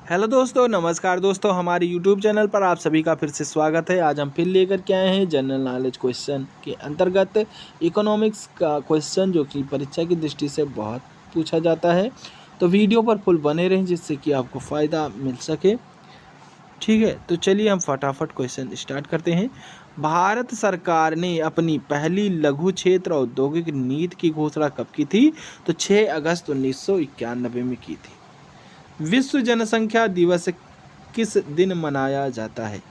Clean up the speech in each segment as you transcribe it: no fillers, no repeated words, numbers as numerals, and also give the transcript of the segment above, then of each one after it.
Hello दोस्तों, नमस्कार दोस्तों। हमारे यूट्यूब चैनल पर आप सभी का फिर से स्वागत है। आज हम फिर लेकर के आए हैं जनरल नॉलेज क्वेश्चन के अंतर्गत इकोनॉमिक्स का क्वेश्चन, जो कि परीक्षा की दृष्टि से बहुत पूछा जाता है। तो वीडियो पर फुल बने रहें, जिससे कि आपको फ़ायदा मिल सके। ठीक है, तो चलिए हम फटाफट क्वेश्चन स्टार्ट करते हैं। भारत सरकार ने अपनी पहली लघु क्षेत्र औद्योगिक नीति की घोषणा कब की थी? तो 6 अगस्त 1991 में की थी। विश्व जनसंख्या दिवस किस दिन मनाया जाता है?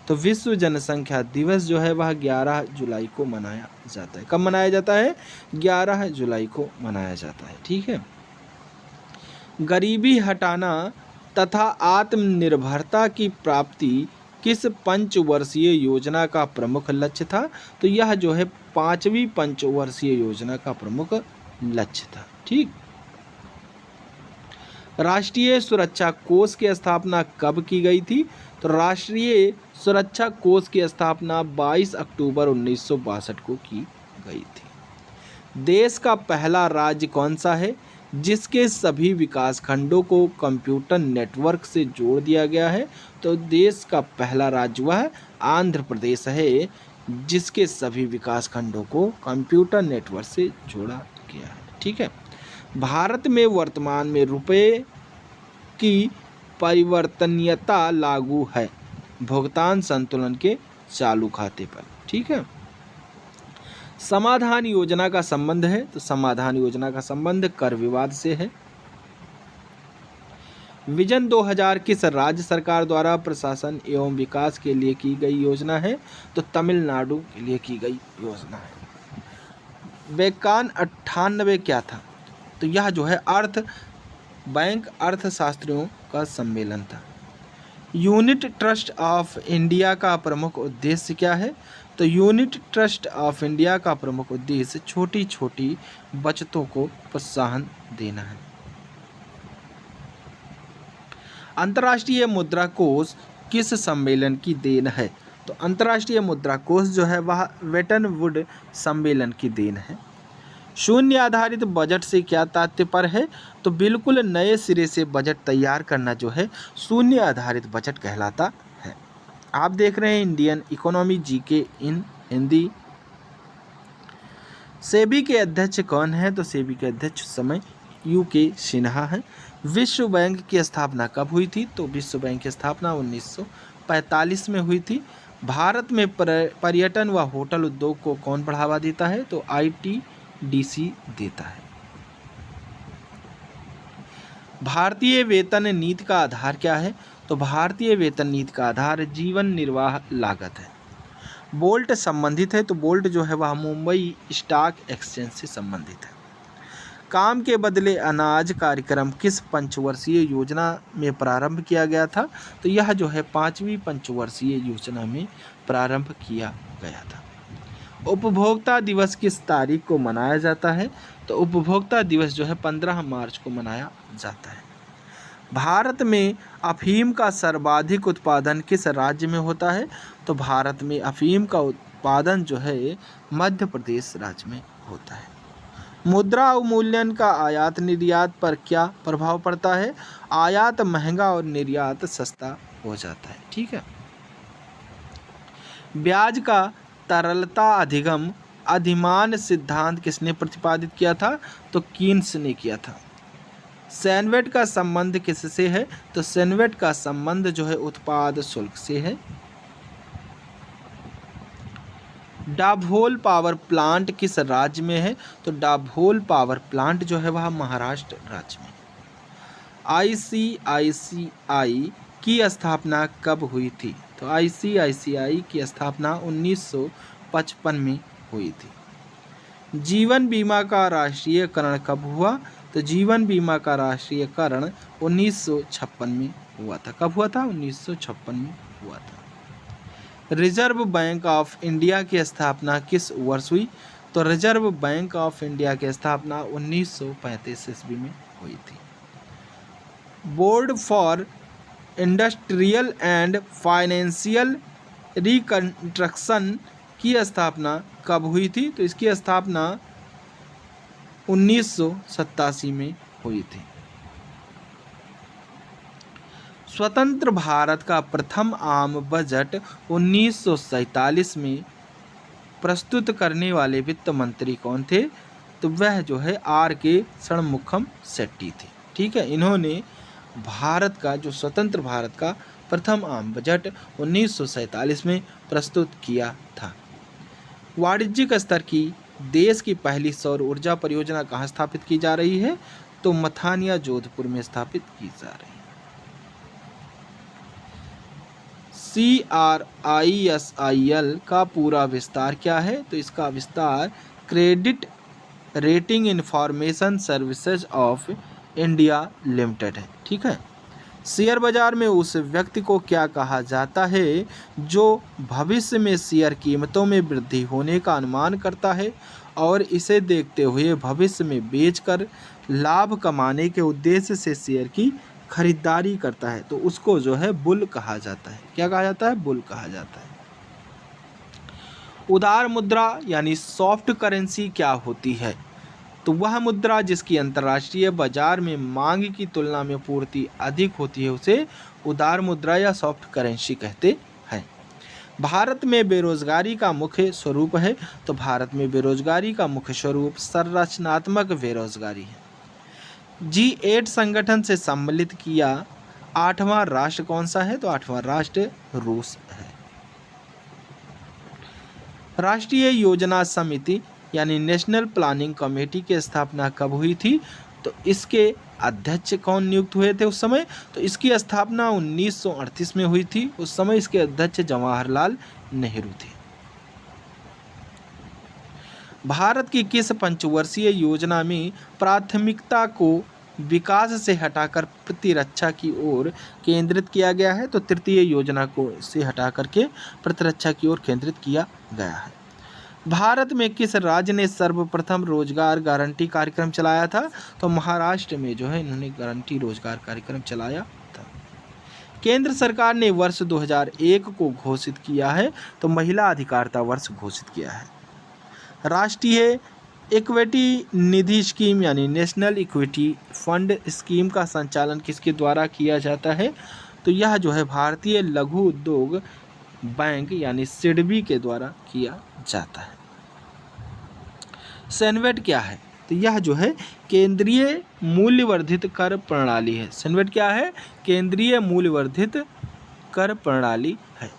तो विश्व जनसंख्या दिवस जो है वह 11 जुलाई को मनाया जाता है। कब मनाया जाता है? 11 जुलाई को मनाया जाता है। ठीक है। गरीबी हटाना तथा आत्मनिर्भरता की प्राप्ति किस पंचवर्षीय योजना का प्रमुख लक्ष्य था? तो यह जो है 5वीं पंचवर्षीय योजना का प्रमुख लक्ष्य था। ठीक। राष्ट्रीय सुरक्षा कोष की स्थापना कब की गई थी? तो राष्ट्रीय सुरक्षा कोष की स्थापना 22 अक्टूबर 1962 को की गई थी। देश का पहला राज्य कौन सा है जिसके सभी विकास खंडों को कंप्यूटर नेटवर्क से जोड़ दिया गया है? तो देश का पहला राज्य वह आंध्र प्रदेश है, जिसके सभी विकास खंडों को कंप्यूटर नेटवर्क से जोड़ा गया है। ठीक है। भारत में वर्तमान में रुपये की परिवर्तनीयता लागू है भुगतान संतुलन के चालू खाते पर। ठीक है। समाधान योजना का संबंध है, तो समाधान योजना का संबंध कर विवाद से है। विजन 2000 किस राज्य सरकार द्वारा प्रशासन एवं विकास के लिए की गई योजना है? तो तमिलनाडु के लिए की गई योजना है। व्याख्यान 98 क्या था? तो यह जो है बैंक अर्थशास्त्रियों का सम्मेलन था। यूनिट ट्रस्ट ऑफ इंडिया का प्रमुख उद्देश्य क्या है? तो यूनिट ट्रस्ट ऑफ इंडिया का प्रमुख उद्देश्य छोटी छोटी बचतों को प्रोत्साहन देना है। अंतर्राष्ट्रीय मुद्रा कोष किस सम्मेलन की देन है? तो अंतर्राष्ट्रीय मुद्रा कोष जो है वह वेटन वुड सम्मेलन की देन है। शून्य आधारित बजट से क्या तात्पर्य है? तो बिल्कुल नए सिरे से बजट तैयार करना जो है शून्य आधारित बजट कहलाता है। आप देख रहे हैं इंडियन इकोनॉमी जीके इन हिंदी। सेबी के अध्यक्ष कौन है? तो सेबी के अध्यक्ष समय यूके सिन्हा है। विश्व बैंक की स्थापना कब हुई थी? तो विश्व बैंक की स्थापना 1945 में हुई थी। भारत में पर्यटन व होटल उद्योग को कौन बढ़ावा देता है? तो ITDC देता है। भारतीय वेतन नीति का आधार क्या है? तो भारतीय वेतन नीति का आधार जीवन निर्वाह लागत है। बोल्ट संबंधित है, तो बोल्ट जो है वह मुंबई स्टॉक एक्सचेंज से संबंधित है। काम के बदले अनाज कार्यक्रम किस पंचवर्षीय योजना में प्रारंभ किया गया था? तो यह जो है 5वीं पंचवर्षीय योजना में प्रारंभ किया गया था। उपभोक्ता दिवस किस तारीख को मनाया जाता है? तो उपभोक्ता दिवस जो है 15 मार्च को मनाया जाता है। भारत में अफीम का सर्वाधिक उत्पादन किस राज्य में होता है? तो भारत में अफीम का उत्पादन जो है मध्य प्रदेश राज्य में होता है। मुद्रा अवमूल्यन का आयात निर्यात पर क्या प्रभाव पड़ता है? आयात महंगा और निर्यात सस्ता हो जाता है। ठीक है। ब्याज का तरलता अधिमान सिद्धांत किसने प्रतिपादित किया था? तो कीन्स ने किया था। सैनवेट का संबंध किससे है? तो सैनवेट का संबंध जो है उत्पाद शुल्क से है। डाभोल पावर प्लांट किस राज्य में है? तो डाभोल पावर प्लांट जो है वह महाराष्ट्र राज्य में। ICICI की स्थापना कब हुई थी? तो ICICI की स्थापना 1955 में हुई थी। जीवन बीमा का राष्ट्रीयकरण कब हुआ? तो जीवन बीमा का राष्ट्रीयकरण 1956 में हुआ था। कब हुआ था? 1956 में हुआ था। रिजर्व बैंक ऑफ इंडिया की स्थापना किस वर्ष हुई? तो रिजर्व बैंक ऑफ इंडिया की स्थापना 1935 ईस्वी में हुई थी। Board for industrial and financial reconstruction की स्थापना कब हुई थी? तो इसकी स्थापना 1987 में हुई थी। स्वतंत्र भारत का प्रथम आम बजट 1947 में प्रस्तुत करने वाले वित्त मंत्री कौन थे? तो वह जो है R.K. षणमुखम शेट्टी थे। ठीक है, इन्होंने भारत का जो स्वतंत्र भारत का प्रथम आम बजट 1947 में प्रस्तुत किया था। वाणिज्यिक स्तर की देश की पहली सौर ऊर्जा परियोजना कहाँ स्थापित की जा रही है? तो मथानिया जोधपुर में स्थापित की जा रही है। CRISIL का पूरा विस्तार क्या है? तो इसका विस्तार credit rating information services of India limited है। ठीक है, शेयर बाजार में उस व्यक्ति को क्या कहा जाता है जो भविष्य में शेयर कीमतों में वृद्धि होने का अनुमान करता है और इसे देखते हुए भविष्य में बेचकर लाभ कमाने के उद्देश्य से शेयर की खरीदारी करता है? तो उसको जो है बुल कहा जाता है। क्या कहा जाता है? बुल कहा जाता है। उदार मुद्रा यानी सॉफ्ट करेंसी क्या होती है? तो वह मुद्रा जिसकी अंतर्राष्ट्रीय बाजार में मांग की तुलना में पूर्ति अधिक होती है उसे उदार मुद्रा या सॉफ्ट करेंसी कहते हैं। भारत में बेरोजगारी का मुख्य स्वरूप है। तो भारत में बेरोजगारी का मुख्य स्वरूप संरचनात्मक बेरोजगारी है। G8 संगठन से सम्मिलित किया 8वां राष्ट्र कौन सा है? तो 8वां राष्ट्र रूस है। राष्ट्रीय योजना समिति यानी नेशनल प्लानिंग कमेटी की स्थापना कब हुई थी? तो इसके अध्यक्ष कौन नियुक्त हुए थे उस समय? तो इसकी स्थापना 1938 में हुई थी। उस समय इसके अध्यक्ष जवाहरलाल नेहरू थे। भारत की किस पंचवर्षीय योजना में प्राथमिकता को विकास से हटाकर प्रतिरक्षा की ओर केंद्रित किया गया है? तो तृतीय योजना को से हटा करके प्रतिरक्षा की ओर केंद्रित किया गया है। भारत में किस राज्य ने सर्वप्रथम रोजगार गारंटी कार्यक्रम चलाया था? तो महाराष्ट्र में जो है इन्होंने गारंटी रोजगार कार्यक्रम चलाया था। केंद्र सरकार ने वर्ष 2001 को घोषित किया है तो महिला अधिकारिता वर्ष घोषित किया है। राष्ट्रीय इक्विटी निधि स्कीम यानी नेशनल इक्विटी फंड स्कीम का संचालन किसके द्वारा किया जाता है? तो यह जो है भारतीय लघु उद्योग बैंक यानी सिडबी के द्वारा किया जाता है। सेनवेट क्या है? तो यह जो है केंद्रीय मूल्यवर्धित कर प्रणाली है। सेनवेट क्या है? केंद्रीय मूल्यवर्धित कर प्रणाली है।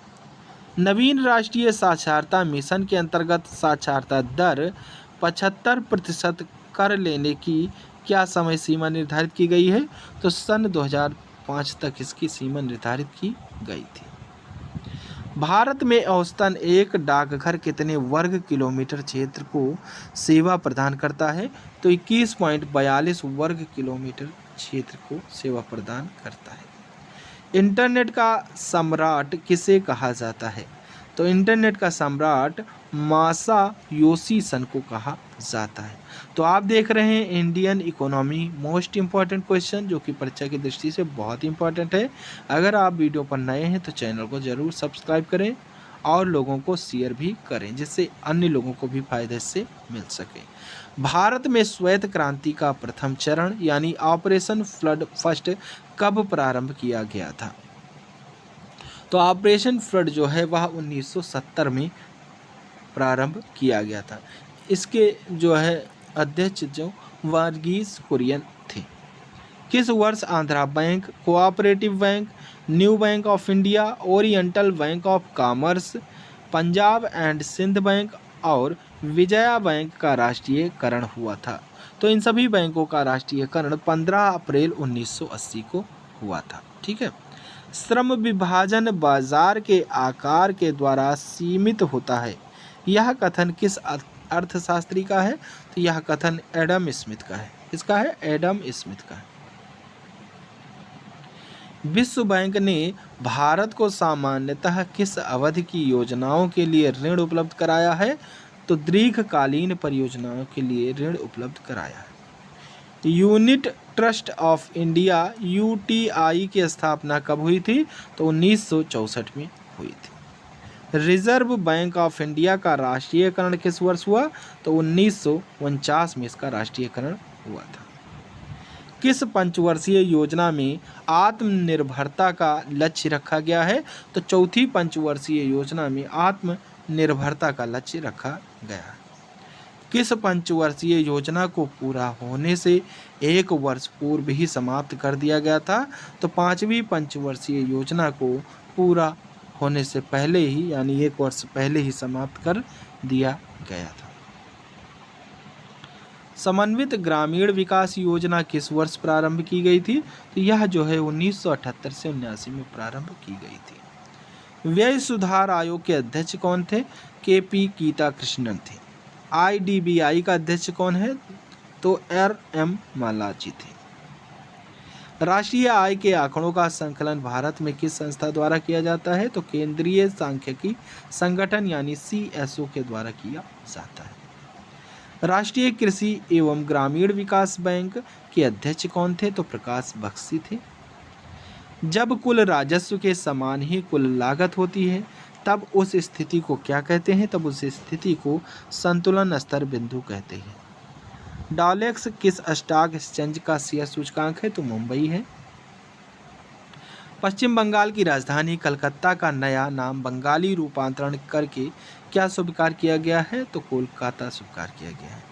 नवीन राष्ट्रीय साक्षरता मिशन के अंतर्गत साक्षरता दर 75% कर लेने की क्या समय सीमा निर्धारित की गई है? तो सन 2005 तक इसकी सीमा निर्धारित की गई थी। भारत में औसतन एक डाकघर कितने वर्ग किलोमीटर क्षेत्र को सेवा प्रदान करता है? तो 21.42 वर्ग किलोमीटर क्षेत्र को सेवा प्रदान करता है। इंटरनेट का सम्राट किसे कहा जाता है? तो इंटरनेट का सम्राट मासायोशी सन को कहा जाता है। तो आप देख रहे हैं Indian economy most important question जो कि परीक्षा की दृष्टि से बहुत इंपॉर्टेंट है। अगर आप वीडियो पर नए हैं तो चैनल को ज़रूर सब्सक्राइब करें और लोगों को शेयर भी करें जिससे अन्य लोगों को भी फायदे से मिल सके। भारत में श्वेत क्रांति का प्रथम चरण यानी ऑपरेशन फ्लड फर्स्ट कब प्रारंभ किया गया था? तो ऑपरेशन फ्लड जो है वह 1970 में प्रारंभ किया गया था। इसके जो है अध्यक्ष जो वर्गीस कुरियन थे। किस वर्ष Andhra Bank, Cooperative Bank, New Bank of India, Oriental Bank of Commerce, Punjab and Sindh Bank और विजया बैंक का राष्ट्रीयकरण हुआ था? तो इन सभी बैंकों का राष्ट्रीयकरण 15 अप्रैल 1980 को हुआ था। ठीक है। श्रम विभाजन बाजार के आकार के द्वारा सीमित होता है, यह कथन किस अर्थशास्त्री का है? तो यह कथन एडम स्मिथ का है। किसका है? एडम स्मिथ का है। विश्व बैंक ने भारत को सामान्यतः किस अवधि की योजनाओं के लिए ऋण उपलब्ध कराया है? तो दीर्घकालीन परियोजनाओं के लिए ऋण उपलब्ध कराया है। Unit trust of India UTI की स्थापना कब हुई थी? तो 1964 में हुई थी। रिजर्व बैंक ऑफ इंडिया का राष्ट्रीयकरण किस वर्ष हुआ? तो 1949 में इसका राष्ट्रीयकरण हुआ था। किस पंचवर्षीय योजना में आत्मनिर्भरता का लक्ष्य रखा गया है? तो चौथी पंचवर्षीय योजना में आत्मनिर्भरता का लक्ष्य रखा गया है। किस पंचवर्षीय योजना को पूरा होने से 1 वर्ष पूर्व ही समाप्त कर दिया गया था? तो 5वीं पंचवर्षीय योजना को पूरा होने से पहले ही यानी 1 वर्ष पहले ही समाप्त कर दिया गया था। समन्वित ग्रामीण विकास योजना किस वर्ष प्रारंभ की गई थी? तो यह जो है 1978 से 79 में प्रारंभ की गई थी। व्यय सुधार आयोग के अध्यक्ष कौन थे? KP गीता कृष्णन थे। IDBI का अध्यक्ष कौन है? तो RM मालाजी थे। राष्ट्रीय आय के आंकड़ों का संकलन भारत में किस संस्था द्वारा किया जाता है? तो केंद्रीय सांख्यिकी संगठन यानी CSO के द्वारा किया जाता है। राष्ट्रीय कृषि एवं ग्रामीण विकास बैंक के अध्यक्ष कौन थे? तो प्रकाश बख्शी थे। जब कुल राजस्व के समान ही कुल लागत होती है तब उस स्थिति को क्या कहते हैं? तब उस स्थिति को संतुलन स्तर बिंदु कहते हैं। डॉलेक्स किस स्टॉक एक्सचेंज का शेयर सूचकांक है? तो मुंबई है। पश्चिम बंगाल की राजधानी कलकत्ता का नया नाम बंगाली रूपांतरण करके क्या स्वीकार किया गया है? तो कोलकाता स्वीकार किया गया है।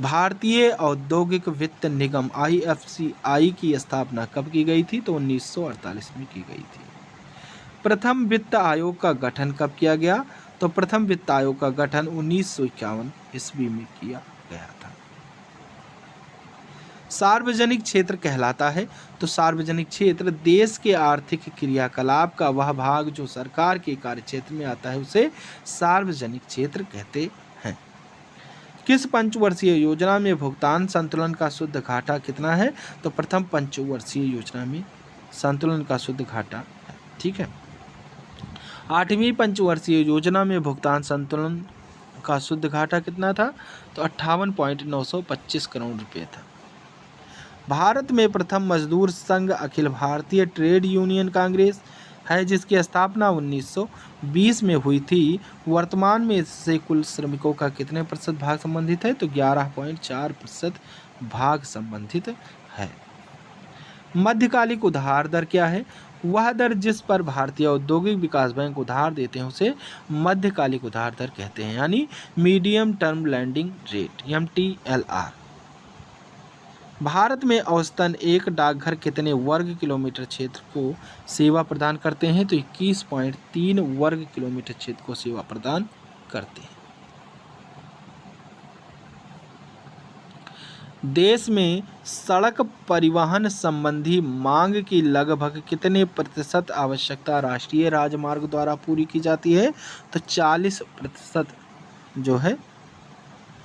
भारतीय औद्योगिक वित्त निगम IFCI की स्थापना कब की गई थी? तो 1948 में की गई थी। प्रथम वित्त आयोग का गठन कब किया गया? तो प्रथम वित्त आयोग का गठन 1951 ईस्वी में किया गया था। सार्वजनिक क्षेत्र कहलाता है। तो सार्वजनिक क्षेत्र देश के आर्थिक क्रियाकलाप का वह भाग जो सरकार के कार्यक्षेत्र में आता है उसे सार्वजनिक क्षेत्र कहते हैं। किस पंचवर्षीय योजना में भुगतान संतुलन का शुद्ध घाटा कितना है? तो प्रथम पंचवर्षीय योजना में संतुलन का शुद्ध घाटा है। ठीक है। 8वीं पंचवर्षीय योजना में भुगतान संतुलन का शुद्ध घाटा कितना था? तो 58.925 करोड़ रुपये था। भारत में प्रथम मजदूर संघ अखिल भारतीय ट्रेड यूनियन कांग्रेस है जिसकी स्थापना 1920 में हुई थी। वर्तमान में इससे कुल श्रमिकों का कितने प्रतिशत भाग संबंधित है? तो 11.4% भाग संबंधित है। मध्यकालिक उधार दर क्या है? वह दर जिस पर भारतीय औद्योगिक विकास बैंक उधार देते हैं उसे मध्यकालिक उधार दर कहते हैं यानी medium term lending rate MTLR। Bharat में औसतन एक डाकघर कितने वर्ग किलोमीटर क्षेत्र को सेवा प्रदान करते हैं? तो 21.3 वर्ग किलोमीटर क्षेत्र को सेवा प्रदान करते हैं। देश में सड़क परिवहन संबंधी मांग की लगभग कितने प्रतिशत आवश्यकता राष्ट्रीय राजमार्ग द्वारा पूरी की जाती है? तो 40% जो है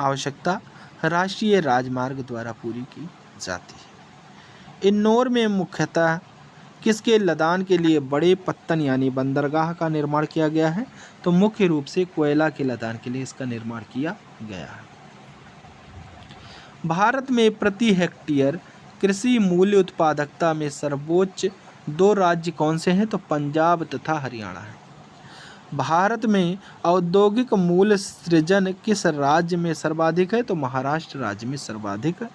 आवश्यकता राष्ट्रीय राजमार्ग द्वारा पूरी की जाती है। इंदौर में मुख्यतः किसके लदान के लिए बड़े पत्तन यानी बंदरगाह का निर्माण किया गया है? तो मुख्य रूप से कोयला के लदान के लिए इसका निर्माण किया गया है। भारत में प्रति हेक्टेयर कृषि मूल्य उत्पादकता में सर्वोच्च 2 राज्य कौन से हैं? तो पंजाब तथा हरियाणा है। भारत में औद्योगिक मूल्य सृजन किस राज्य में सर्वाधिक है? तो महाराष्ट्र राज्य में सर्वाधिक है।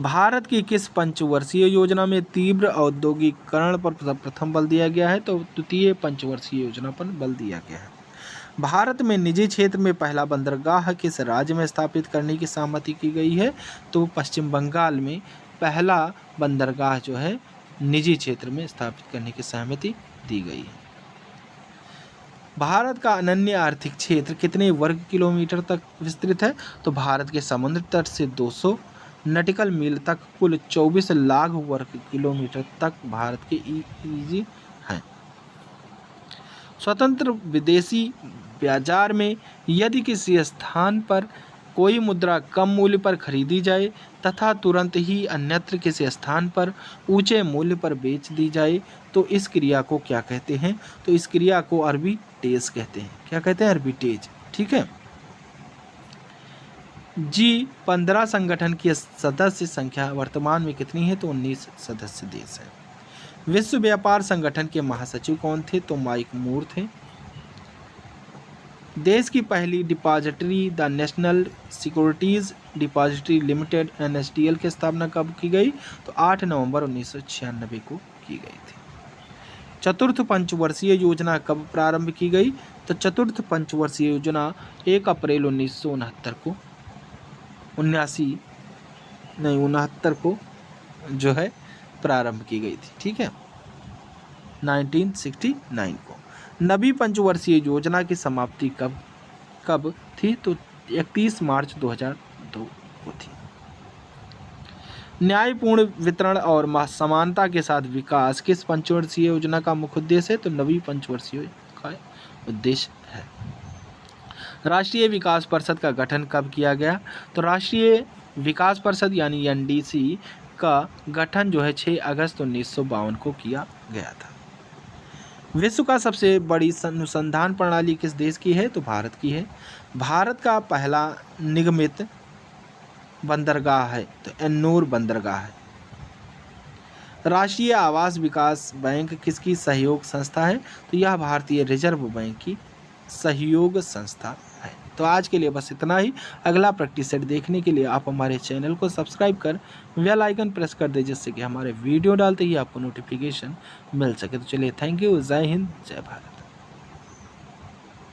भारत की किस पंचवर्षीय योजना में तीव्र औद्योगिकरण पर प्रथम बल दिया गया है? तो द्वितीय पंचवर्षीय योजना पर बल दिया गया है। भारत में निजी क्षेत्र में पहला बंदरगाह किस राज्य में स्थापित करने की सहमति की गई है? तो पश्चिम बंगाल में पहला बंदरगाह जो है निजी क्षेत्र में स्थापित करने की सहमति दी गई है। भारत का अनन्य आर्थिक क्षेत्र कितने वर्ग किलोमीटर तक विस्तृत है? तो भारत के समुद्र तट से 200 नटिकल मील तक कुल 24 लाख वर्ग किलोमीटर तक भारत के EEZ हैं। स्वतंत्र विदेशी बाजार में यदि किसी स्थान पर कोई मुद्रा कम मूल्य पर खरीदी जाए तथा तुरंत ही अन्यत्र किसी स्थान पर ऊंचे मूल्य पर बेच दी जाए तो इस क्रिया को क्या कहते हैं? तो इस क्रिया को आर्बिट्रेज कहते हैं। क्या कहते हैं? आर्बिट्रेज। ठीक है। G15 संगठन की सदस्य संख्या वर्तमान में कितनी है? तो 19 सदस्य देश है। विश्व व्यापार संगठन के महासचिव कौन थे? तो माइक मूर थे। देश की पहली depository the national securities depository limited NSDL की स्थापना कब की गई? तो 8 नवंबर 1996 को की गई थी। चतुर्थ पंचवर्षीय योजना कब प्रारंभ की गई? तो चतुर्थ पंचवर्षीय योजना 1 अप्रैल 1969 को 69 को जो है प्रारंभ की गई थी। ठीक है, 1969 को। नवी पंचवर्षीय योजना की समाप्ति कब थी? तो 31 मार्च 2002 को थी। न्यायपूर्ण वितरण और समानता के साथ विकास किस पंचवर्षीय योजना का मुख्य उद्देश्य है? तो नवी पंचवर्षीय का उद्देश्य है। राष्ट्रीय विकास परिषद का गठन कब किया गया? तो राष्ट्रीय विकास परिषद यानी NDC का गठन जो है 6 अगस्त 1952 को किया गया था। विश्व का सबसे बड़ी अनुसंधान प्रणाली किस देश की है? तो भारत की है। भारत का पहला निगमित बंदरगाह है तो एन्नूर बंदरगाह है। राष्ट्रीय आवास विकास बैंक किसकी सहयोग संस्था है? तो यह भारतीय रिजर्व बैंक की सहयोग संस्था है। तो आज के लिए बस इतना ही। अगला प्रैक्टिस सेट देखने के लिए आप हमारे चैनल को सब्सक्राइब कर बेल आइकन प्रेस कर दें, जिससे कि हमारे वीडियो डालते ही आपको नोटिफिकेशन मिल सके। तो चलिए, थैंक यू। जय हिंद, जय भारत।